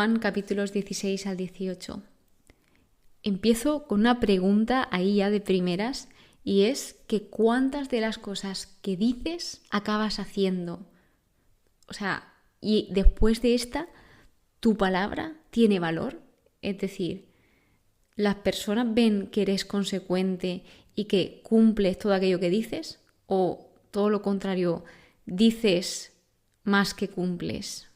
Juan capítulos 16 al 18. Empiezo con una pregunta ahí ya de primeras, y es que ¿cuántas de las cosas que dices acabas haciendo? O sea, y después de esta, ¿tu palabra tiene valor? Es decir, ¿las personas ven que eres consecuente y que cumples todo aquello que dices? ¿O todo lo contrario, dices más que cumples?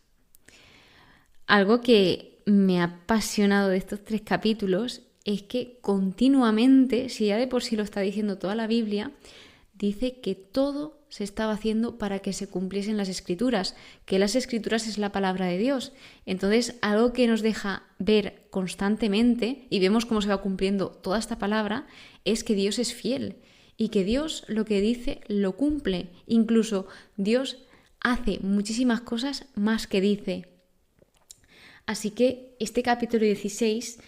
Algo que me ha apasionado de estos 3 capítulos es que continuamente, si ya de por sí lo está diciendo toda la Biblia, dice que todo se estaba haciendo para que se cumpliesen las Escrituras, que las Escrituras es la palabra de Dios. Entonces, algo que nos deja ver constantemente, y vemos cómo se va cumpliendo toda esta palabra, es que Dios es fiel y que Dios lo que dice lo cumple. Incluso Dios hace muchísimas cosas más que dice. Así que este capítulo 16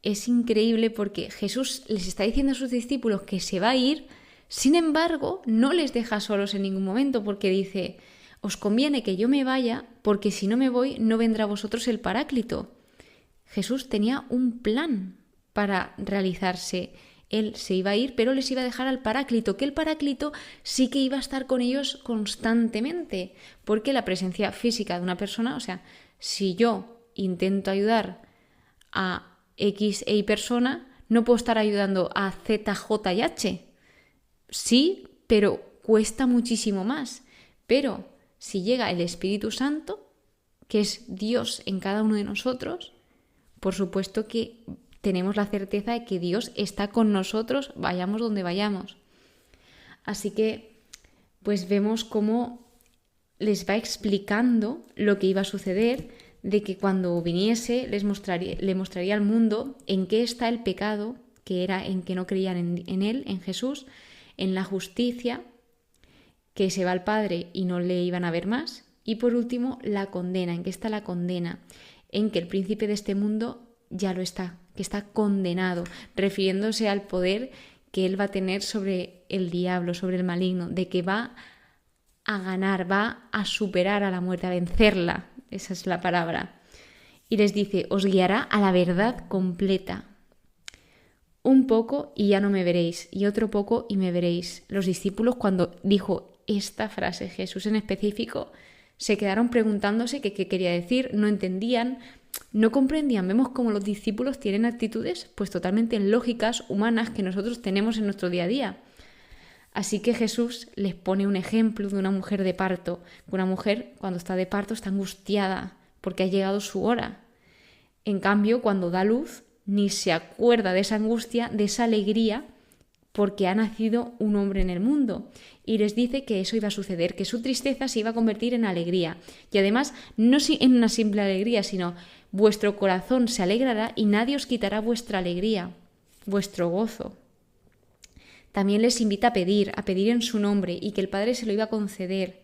es increíble porque Jesús les está diciendo a sus discípulos que se va a ir, sin embargo, no les deja solos en ningún momento porque dice, os conviene que yo me vaya porque si no me voy no vendrá a vosotros el Paráclito. Jesús tenía un plan para realizarse. Él se iba a ir, pero les iba a dejar al Paráclito, que el Paráclito sí que iba a estar con ellos constantemente, porque la presencia física de una persona, o sea, si yo intento ayudar a X e Y persona, no puedo estar ayudando a Z, J y H. Sí, pero cuesta muchísimo más. Pero si llega el Espíritu Santo, que es Dios en cada uno de nosotros, por supuesto que tenemos la certeza de que Dios está con nosotros, vayamos donde vayamos. Así que, pues vemos cómo les va explicando lo que iba a suceder, de que cuando viniese le mostraría al mundo en qué está el pecado, que era en que no creían en él, en Jesús, en la justicia, que se va al Padre y no le iban a ver más, y por último la condena, en qué está la condena, en que el príncipe de este mundo ya lo está, que está condenado, refiriéndose al poder que él va a tener sobre el diablo, sobre el maligno, de que va a ganar, va a superar a la muerte, a vencerla. Esa es la palabra. Y les dice, os guiará a la verdad completa. Un poco y ya no me veréis, y otro poco y me veréis. Los discípulos, cuando dijo esta frase, Jesús en específico, se quedaron preguntándose qué quería decir, no entendían, no comprendían. Vemos cómo los discípulos tienen actitudes pues totalmente lógicas, humanas, que nosotros tenemos en nuestro día a día. Así que Jesús les pone un ejemplo de una mujer de parto. Una mujer cuando está de parto está angustiada porque ha llegado su hora. En cambio, cuando da luz, ni se acuerda de esa angustia, de esa alegría, porque ha nacido un hombre en el mundo. Y les dice que eso iba a suceder, que su tristeza se iba a convertir en alegría. Y además, no en una simple alegría, sino vuestro corazón se alegrará y nadie os quitará vuestra alegría, vuestro gozo. También les invita a pedir en su nombre y que el Padre se lo iba a conceder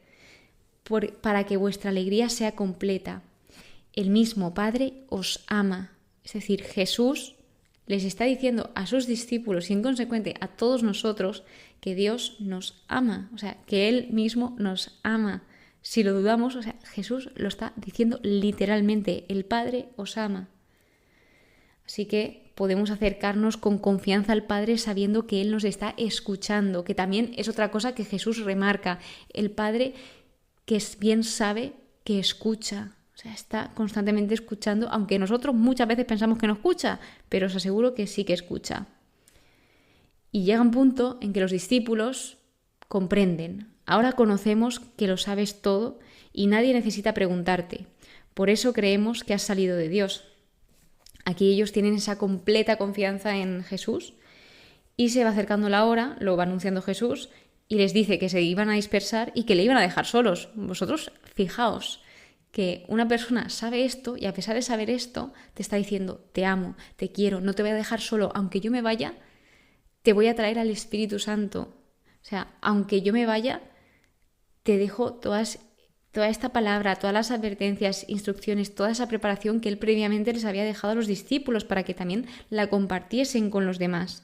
para que vuestra alegría sea completa. El mismo Padre os ama. Es decir, Jesús les está diciendo a sus discípulos y en consecuencia a todos nosotros que Dios nos ama, o sea, que Él mismo nos ama. Si lo dudamos, o sea, Jesús lo está diciendo literalmente, el Padre os ama. Así que podemos acercarnos con confianza al Padre sabiendo que Él nos está escuchando, que también es otra cosa que Jesús remarca. El Padre que bien sabe que escucha, o sea, está constantemente escuchando, aunque nosotros muchas veces pensamos que no escucha, pero os aseguro que sí que escucha. Y llega un punto en que los discípulos comprenden. Ahora conocemos que lo sabes todo y nadie necesita preguntarte. Por eso creemos que has salido de Dios. Aquí ellos tienen esa completa confianza en Jesús y se va acercando la hora, lo va anunciando Jesús y les dice que se iban a dispersar y que le iban a dejar solos. Vosotros fijaos que una persona sabe esto y a pesar de saber esto te está diciendo te amo, te quiero, no te voy a dejar solo, aunque yo me vaya, te voy a traer al Espíritu Santo. O sea, aunque yo me vaya, te dejo toda esta palabra, todas las advertencias, instrucciones, toda esa preparación que Él previamente les había dejado a los discípulos para que también la compartiesen con los demás.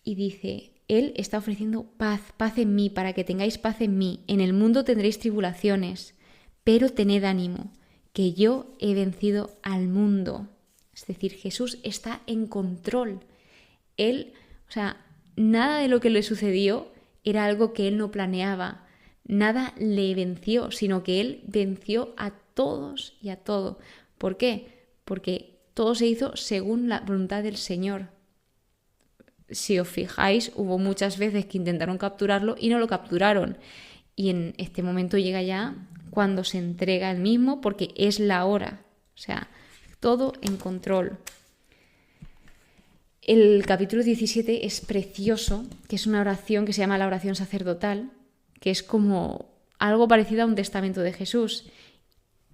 Y dice, Él está ofreciendo paz en mí, para que tengáis paz en mí. En el mundo tendréis tribulaciones, pero tened ánimo, que yo he vencido al mundo. Es decir, Jesús está en control. Él, nada de lo que le sucedió era algo que él no planeaba. Nada le venció, sino que él venció a todos y a todo. ¿Por qué? Porque todo se hizo según la voluntad del Señor. Si os fijáis, hubo muchas veces que intentaron capturarlo y no lo capturaron. Y en este momento llega ya cuando se entrega él mismo, porque es la hora. Todo en control. El capítulo 17 es precioso, que es una oración que se llama la oración sacerdotal, que es como algo parecido a un testamento de Jesús.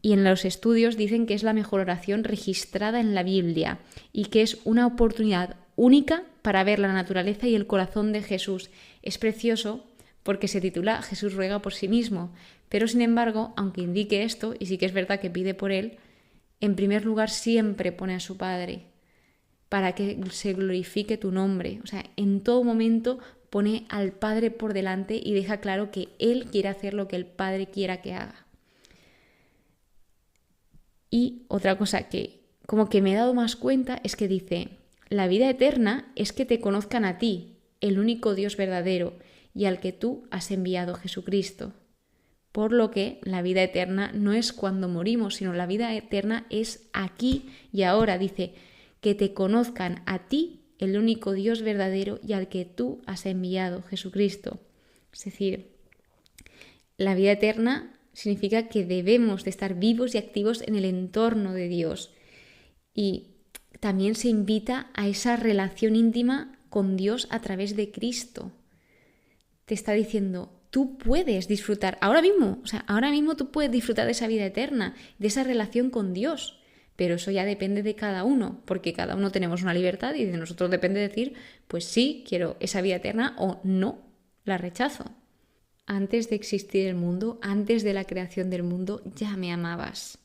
Y en los estudios dicen que es la mejor oración registrada en la Biblia y que es una oportunidad única para ver la naturaleza y el corazón de Jesús. Es precioso porque se titula Jesús ruega por sí mismo, pero sin embargo, aunque indique esto, y sí que es verdad que pide por él, en primer lugar siempre pone a su Padre para que se glorifique tu nombre. En todo momento pone al Padre por delante y deja claro que él quiere hacer lo que el Padre quiera que haga. Y otra cosa que como que me he dado más cuenta es que dice, la vida eterna es que te conozcan a ti, el único Dios verdadero, y al que tú has enviado, Jesucristo. Por lo que la vida eterna no es cuando morimos, sino la vida eterna es aquí y ahora. Dice, que te conozcan a ti, el único Dios verdadero, y al que tú has enviado, Jesucristo. Es decir, la vida eterna significa que debemos de estar vivos y activos en el entorno de Dios. Y también se invita a esa relación íntima con Dios a través de Cristo. Te está diciendo, tú puedes disfrutar, ahora mismo tú puedes disfrutar de esa vida eterna, de esa relación con Dios. Pero eso ya depende de cada uno, porque cada uno tenemos una libertad y de nosotros depende decir, pues sí, quiero esa vida eterna o no, la rechazo. Antes de existir el mundo, antes de la creación del mundo, ya me amabas.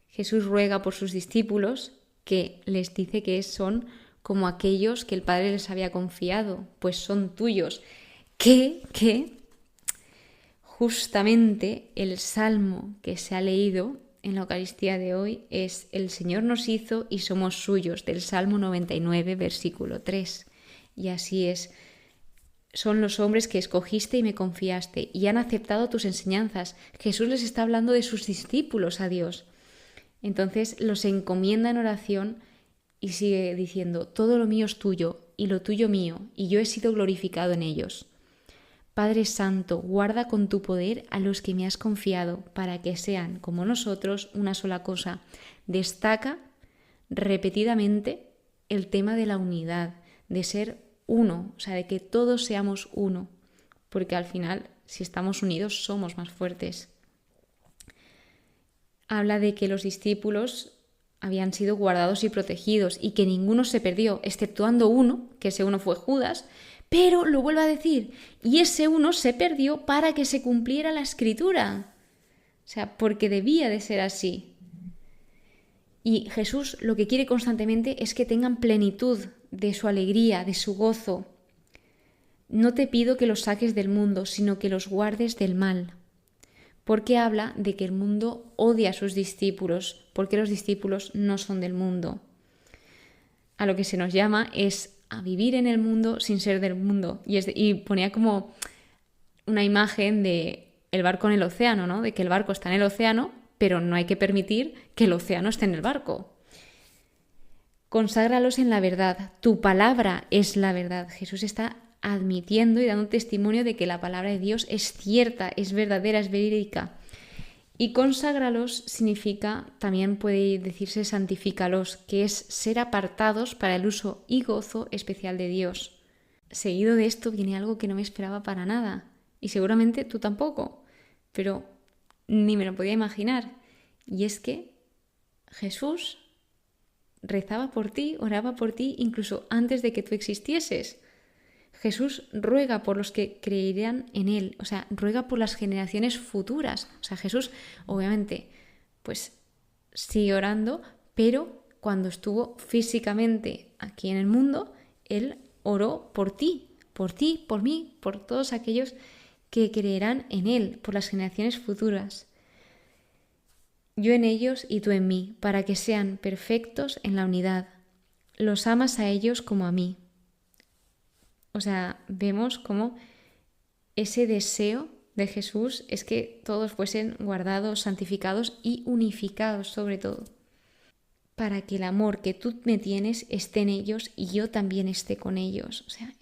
Jesús ruega por sus discípulos, que les dice que son como aquellos que el Padre les había confiado, pues son tuyos. Que justamente el salmo que se ha leído en la Eucaristía de hoy es el Señor nos hizo y somos suyos, del Salmo 99, versículo 3. Y así es. Son los hombres que escogiste y me confiaste y han aceptado tus enseñanzas. Jesús les está hablando de sus discípulos a Dios. Entonces los encomienda en oración y sigue diciendo, todo lo mío es tuyo y lo tuyo mío, y yo he sido glorificado en ellos. Padre Santo, guarda con tu poder a los que me has confiado, para que sean, como nosotros, una sola cosa. Destaca repetidamente el tema de la unidad, de ser uno, de que todos seamos uno, porque al final, si estamos unidos, somos más fuertes. Habla de que los discípulos habían sido guardados y protegidos y que ninguno se perdió, exceptuando uno, que ese uno fue Judas, pero lo vuelvo a decir, y ese uno se perdió para que se cumpliera la Escritura. Porque debía de ser así. Y Jesús lo que quiere constantemente es que tengan plenitud de su alegría, de su gozo. No te pido que los saques del mundo, sino que los guardes del mal. Porque habla de que el mundo odia a sus discípulos, porque los discípulos no son del mundo. A lo que se nos llama es a vivir en el mundo sin ser del mundo. Y ponía como una imagen de el barco en el océano, ¿no? De que el barco está en el océano, pero no hay que permitir que el océano esté en el barco. Conságralos en la verdad. Tu palabra es la verdad. Jesús está admitiendo y dando testimonio de que la palabra de Dios es cierta, es verdadera, es verídica. Y conságralos significa, también puede decirse santifícalos, que es ser apartados para el uso y gozo especial de Dios. Seguido de esto viene algo que no me esperaba para nada, y seguramente tú tampoco, pero ni me lo podía imaginar. Y es que Jesús rezaba por ti, oraba por ti, incluso antes de que tú existieses. Jesús ruega por los que creerán en Él, ruega por las generaciones futuras. Jesús, obviamente, pues sigue orando, pero cuando estuvo físicamente aquí en el mundo, Él oró por ti, por mí, por todos aquellos que creerán en Él, por las generaciones futuras. yo en ellos y tú en mí, para que sean perfectos en la unidad. Los amas a ellos como a mí. O sea, vemos cómo ese deseo de Jesús es que todos fuesen guardados, santificados y unificados sobre todo, para que el amor que tú me tienes esté en ellos y yo también esté con ellos. O sea,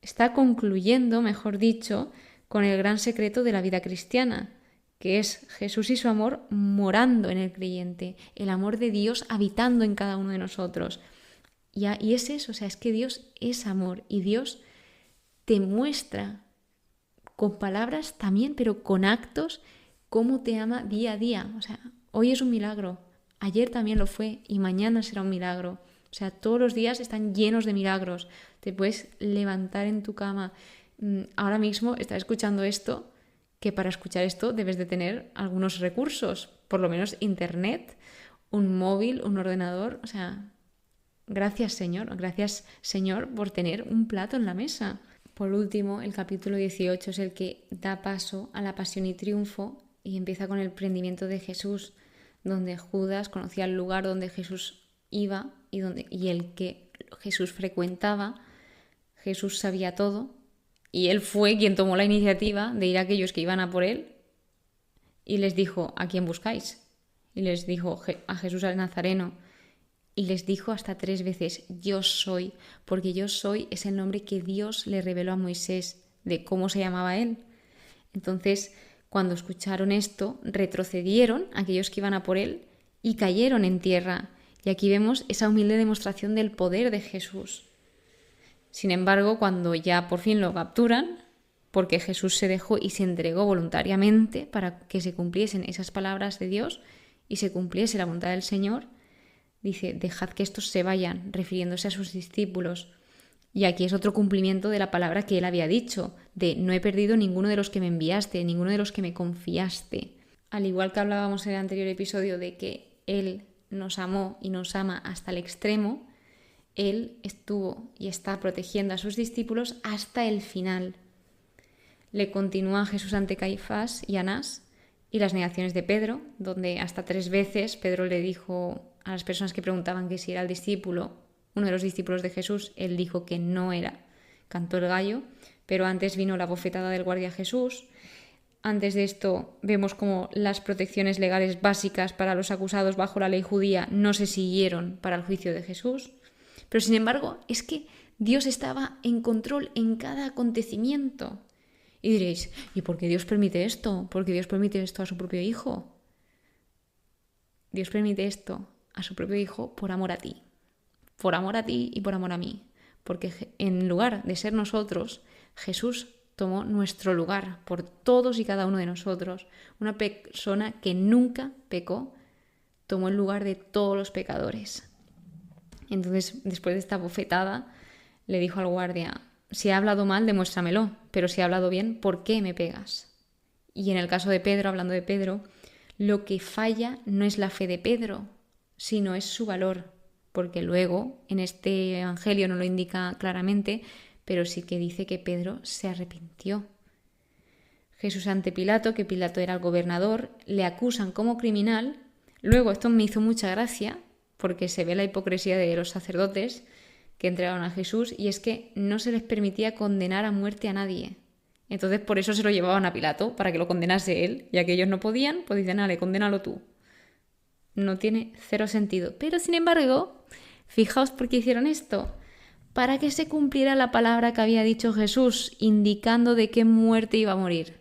está concluyendo, mejor dicho, con el gran secreto de la vida cristiana, que es Jesús y su amor morando en el creyente, el amor de Dios habitando en cada uno de nosotros. Y es eso, o sea, es que Dios es amor y Dios te muestra con palabras también, pero con actos, cómo te ama día a día. O sea, hoy es un milagro, ayer también lo fue y mañana será un milagro. O sea, todos los días están llenos de milagros. Te puedes levantar en tu cama. Ahora mismo estás escuchando esto, que para escuchar esto debes de tener algunos recursos, por lo menos internet, un móvil, un ordenador. O sea, gracias Señor por tener un plato en la mesa. Por último, el capítulo 18 es el que da paso a la pasión y triunfo y empieza con el prendimiento de Jesús, donde Judas conocía el lugar donde Jesús iba y el que Jesús frecuentaba. Jesús sabía todo y él fue quien tomó la iniciativa de ir a aquellos que iban a por él y les dijo: ¿a quién buscáis? Y les dijo: a Jesús el Nazareno. Y les dijo hasta 3 veces: yo soy, porque yo soy es el nombre que Dios le reveló a Moisés de cómo se llamaba él. Entonces, cuando escucharon esto, retrocedieron aquellos que iban a por él y cayeron en tierra. Y aquí vemos esa humilde demostración del poder de Jesús. Sin embargo, cuando ya por fin lo capturan, porque Jesús se dejó y se entregó voluntariamente para que se cumpliesen esas palabras de Dios y se cumpliese la voluntad del Señor, dice: dejad que estos se vayan, refiriéndose a sus discípulos. Y aquí es otro cumplimiento de la palabra que él había dicho, de no he perdido ninguno de los que me enviaste, ninguno de los que me confiaste. Al igual que hablábamos en el anterior episodio de que él nos amó y nos ama hasta el extremo, él estuvo y está protegiendo a sus discípulos hasta el final. Le continúa Jesús ante Caifás y Anás y las negaciones de Pedro, donde hasta 3 veces Pedro le dijo a las personas que preguntaban que si era el discípulo, uno de los discípulos de Jesús, él dijo que no era. Cantó el gallo, pero antes vino la bofetada del guardia Jesús. Antes de esto vemos como las protecciones legales básicas para los acusados bajo la ley judía no se siguieron para el juicio de Jesús. Pero sin embargo, es que Dios estaba en control en cada acontecimiento. Y diréis: ¿y por qué Dios permite esto? ¿Por qué Dios permite esto a su propio Hijo? Dios permite esto a su propio Hijo por amor a ti y por amor a mí, porque en lugar de ser nosotros, Jesús tomó nuestro lugar por todos y cada uno de nosotros. Una persona que nunca pecó tomó el lugar de todos los pecadores. Entonces, después de esta bofetada, le dijo al guardia: si he hablado mal, demuéstramelo, pero si he hablado bien, ¿por qué me pegas? Y en el caso de Pedro, hablando de Pedro, lo que falla no es la fe de Pedro, sino es su valor, porque luego en este evangelio no lo indica claramente, pero sí que dice que Pedro se arrepintió. Jesús ante Pilato, que Pilato era el gobernador, le acusan como criminal. Luego esto me hizo mucha gracia, porque se ve la hipocresía de los sacerdotes que entregaron a Jesús, y es que no se les permitía condenar a muerte a nadie. Entonces por eso se lo llevaban a Pilato, para que lo condenase él, ya que ellos no podían, pues dicen: dale, condénalo tú. No tiene 0 sentido. Pero sin embargo, fijaos por qué hicieron esto. Para que se cumpliera la palabra que había dicho Jesús, indicando de qué muerte iba a morir.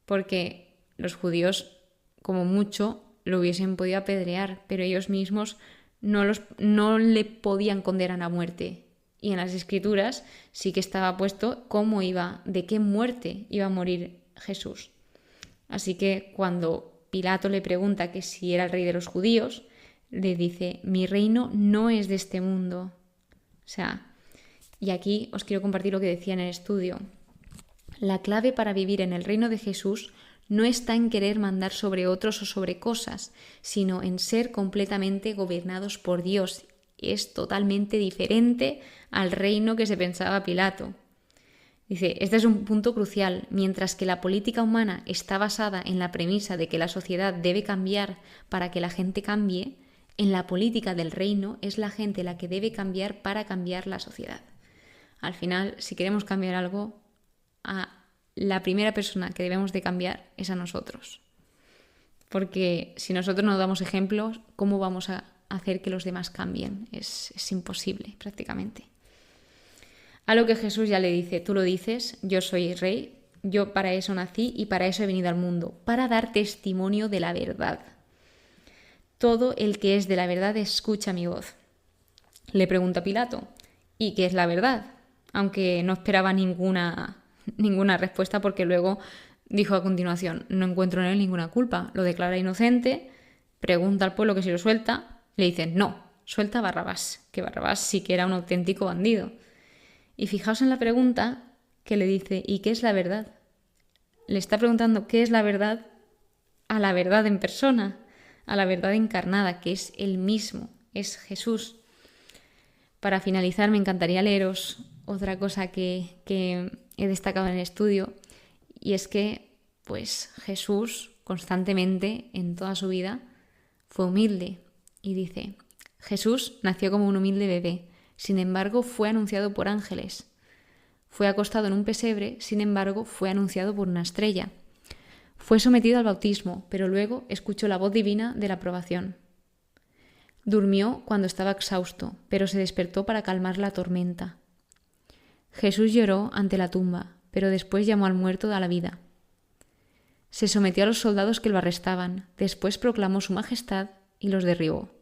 Porque los judíos, como mucho, lo hubiesen podido apedrear, pero ellos mismos no le podían condenar a muerte. Y en las Escrituras sí que estaba puesto de qué muerte iba a morir Jesús. Así que cuando Pilato le pregunta que si era el rey de los judíos, le dice: mi reino no es de este mundo. O sea, y aquí os quiero compartir lo que decía en el estudio. La clave para vivir en el reino de Jesús no está en querer mandar sobre otros o sobre cosas, sino en ser completamente gobernados por Dios. Es totalmente diferente al reino que se pensaba Pilato. Dice, este es un punto crucial. Mientras que la política humana está basada en la premisa de que la sociedad debe cambiar para que la gente cambie, en la política del reino es la gente la que debe cambiar para cambiar la sociedad. Al final, si queremos cambiar algo, la primera persona que debemos de cambiar es a nosotros. Porque si nosotros no damos ejemplos, ¿cómo vamos a hacer que los demás cambien? Es imposible, prácticamente. A lo que Jesús ya le dice, tú lo dices, yo soy rey, yo para eso nací y para eso he venido al mundo, para dar testimonio de la verdad. Todo el que es de la verdad escucha mi voz. Le pregunta Pilato, ¿y qué es la verdad? Aunque no esperaba ninguna respuesta, porque luego dijo a continuación, no encuentro en él ninguna culpa, lo declara inocente, pregunta al pueblo que si lo suelta, le dicen, no, suelta a Barrabás, que Barrabás sí que era un auténtico bandido. Y fijaos en la pregunta que le dice, ¿y qué es la verdad? Le está preguntando qué es la verdad a la verdad en persona, a la verdad encarnada, que es él mismo, es Jesús. Para finalizar, me encantaría leeros otra cosa que he destacado en el estudio, y es que pues Jesús constantemente en toda su vida fue humilde. Y dice, Jesús nació como un humilde bebé, sin embargo fue anunciado por ángeles. Fue acostado en un pesebre, sin embargo fue anunciado por una estrella. Fue sometido al bautismo, pero luego escuchó la voz divina de la aprobación. Durmió cuando estaba exhausto, pero se despertó para calmar la tormenta. Jesús lloró ante la tumba, pero después llamó al muerto a la vida. Se sometió a los soldados que lo arrestaban, después proclamó su majestad y los derribó.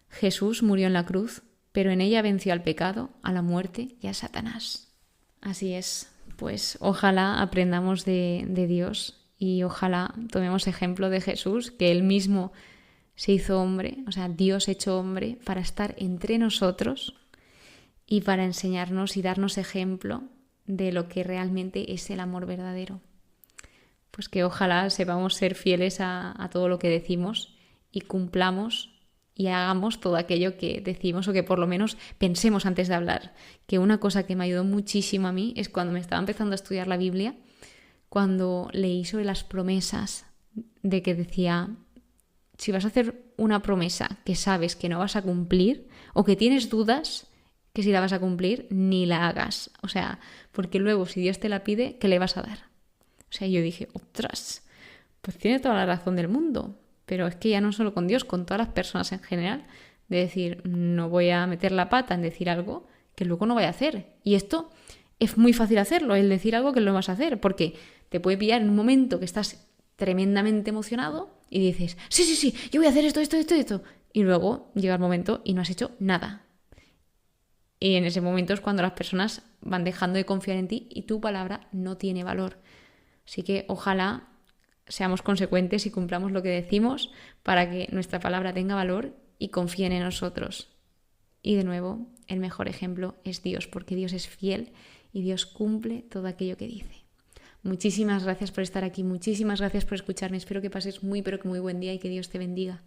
Jesús murió en la cruz, pero en ella venció al pecado, a la muerte y a Satanás. Así es, pues ojalá aprendamos de Dios y ojalá tomemos ejemplo de Jesús, que él mismo se hizo hombre, o sea, Dios hecho hombre, para estar entre nosotros y para enseñarnos y darnos ejemplo de lo que realmente es el amor verdadero. Pues que ojalá sepamos ser fieles a todo lo que decimos y cumplamos y hagamos todo aquello que decimos, o que por lo menos pensemos antes de hablar. Que una cosa que me ayudó muchísimo a mí es cuando me estaba empezando a estudiar la Biblia, cuando leí sobre las promesas, de que decía, si vas a hacer una promesa que sabes que no vas a cumplir o que tienes dudas que si la vas a cumplir, ni la hagas. O sea, porque luego si Dios te la pide, ¿qué le vas a dar? O sea, yo dije, ostras, pues tiene toda la razón del mundo. Pero es que ya no solo con Dios, con todas las personas en general, de decir, no voy a meter la pata en decir algo que luego no voy a hacer. Y esto es muy fácil hacerlo, el decir algo que no vas a hacer, porque te puede pillar en un momento que estás tremendamente emocionado y dices, sí, yo voy a hacer esto. Y luego llega el momento y no has hecho nada. Y en ese momento es cuando las personas van dejando de confiar en ti y tu palabra no tiene valor. Así que ojalá seamos consecuentes y cumplamos lo que decimos para que nuestra palabra tenga valor y confíen en nosotros. Y de nuevo, el mejor ejemplo es Dios, porque Dios es fiel y Dios cumple todo aquello que dice. Muchísimas gracias por estar aquí, muchísimas gracias por escucharme. Espero que pases muy, pero que muy buen día y que Dios te bendiga.